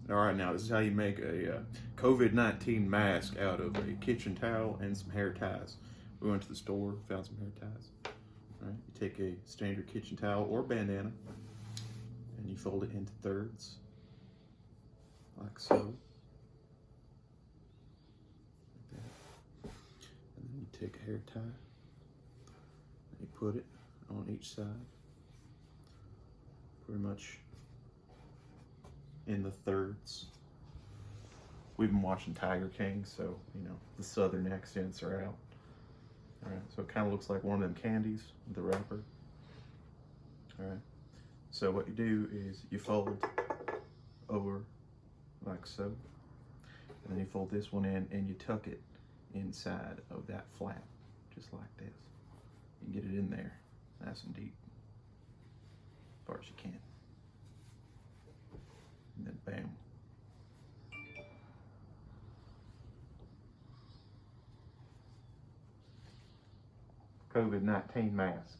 All right, now this is how you make a COVID-19 mask out of a kitchen towel and some hair ties. We went to the store, found some hair ties. All right, you take a standard kitchen towel or bandana, and you fold it into thirds, like so. Like that. And then you take a hair tie, and you put it on each side, pretty much in the thirds. We've been watching Tiger King, so you know the southern accents are out. All right, so it kind of looks like one of them candies, the wrapper. All right, so what you do is you fold over like so, and then you fold this one in and you tuck it inside of that flap, just like this. You get it in there, nice and deep, as far as you can. And then bam. COVID-19 mask.